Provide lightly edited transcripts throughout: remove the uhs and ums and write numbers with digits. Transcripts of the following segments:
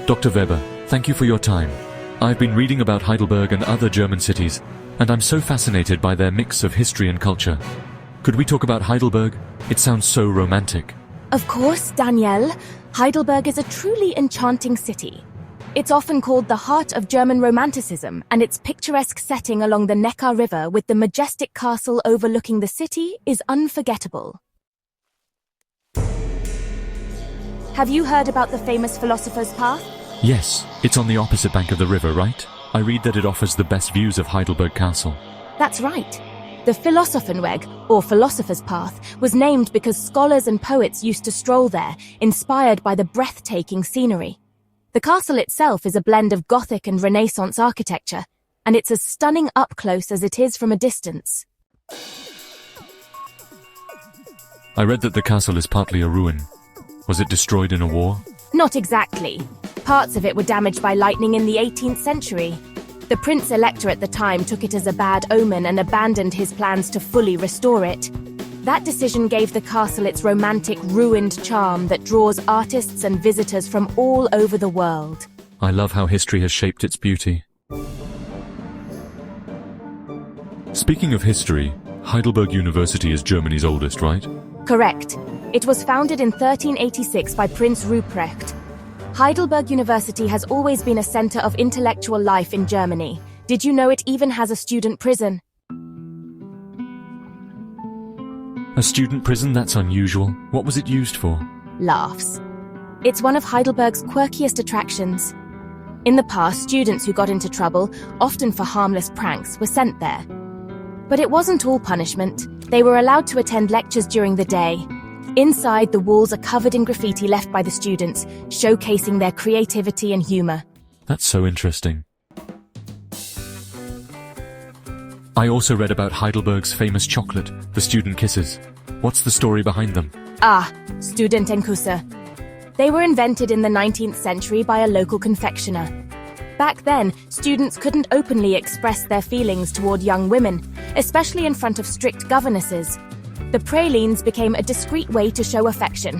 Dr. Weber, thank you for your time. I've been reading about Heidelberg and other German cities, and I'm so fascinated by their mix of history and culture. Could we talk about Heidelberg? It sounds so romantic. Of course, Danielle. Heidelberg is a truly enchanting city. It's often called the heart of German Romanticism, and its picturesque setting along the Neckar River with the majestic castle overlooking the city is unforgettable. Have you heard about the famous Philosopher's Path? Yes, it's on the opposite bank of the river, right? I read that it offers the best views of Heidelberg Castle. That's right. The Philosophenweg, or Philosopher's Path, was named because scholars and poets used to stroll there, inspired by the breathtaking scenery. The castle itself is a blend of Gothic and Renaissance architecture, and it's as stunning up close as it is from a distance. I read that the castle is partly a ruin. Was it destroyed in a war? Not exactly. Parts of it were damaged by lightning in the 18th century. The Prince-Elector at the time took it as a bad omen and abandoned his plans to fully restore it. That decision gave the castle its romantic, ruined charm that draws artists and visitors from all over the world. I love how history has shaped its beauty. Speaking of history, Heidelberg University is Germany's oldest, right? Correct. It was founded in 1386 by Prince Ruprecht. Heidelberg University has always been a center of intellectual life in Germany. Did you know it even has a student prison? A student prison? That's unusual. What was it used for? Laughs. It's one of Heidelberg's quirkiest attractions. In the past, students who got into trouble, often for harmless pranks, were sent there. But it wasn't all punishment. They were allowed to attend lectures during the day. Inside, the walls are covered in graffiti left by the students, showcasing their creativity and humor. That's so interesting. I also read about Heidelberg's famous chocolate, the student kisses. What's the story behind them? Studentenkusse. They were invented in the 19th century by a local confectioner. Back then, students couldn't openly express their feelings toward young women, especially in front of strict governesses. The pralines became a discreet way to show affection.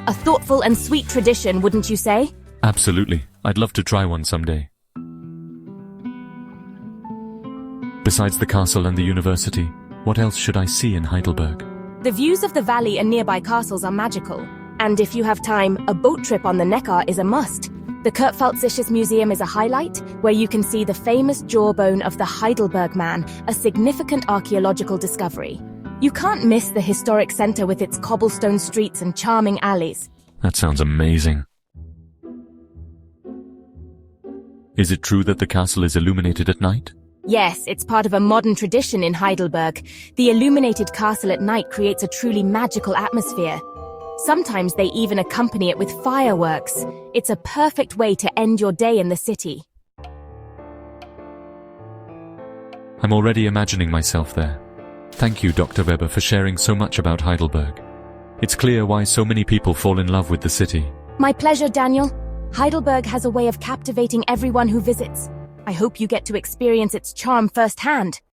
A thoughtful and sweet tradition, wouldn't you say? Absolutely. I'd love to try one someday. Besides the castle and the university, what else should I see in Heidelberg? The views of the valley and nearby castles are magical. And if you have time, a boat trip on the Neckar is a must. The Kurpfalzisches Museum is a highlight, where you can see the famous jawbone of the Heidelberg man, a significant archaeological discovery. You can't miss the historic center with its cobblestone streets and charming alleys. That sounds amazing. Is it true that the castle is illuminated at night? Yes, it's part of a modern tradition in Heidelberg. The illuminated castle at night creates a truly magical atmosphere. Sometimes they even accompany it with fireworks. It's a perfect way to end your day in the city. I'm already imagining myself there. Thank you, Dr. Weber, for sharing so much about Heidelberg. It's clear why so many people fall in love with the city. My pleasure, Daniel. Heidelberg has a way of captivating everyone who visits. I hope you get to experience its charm firsthand.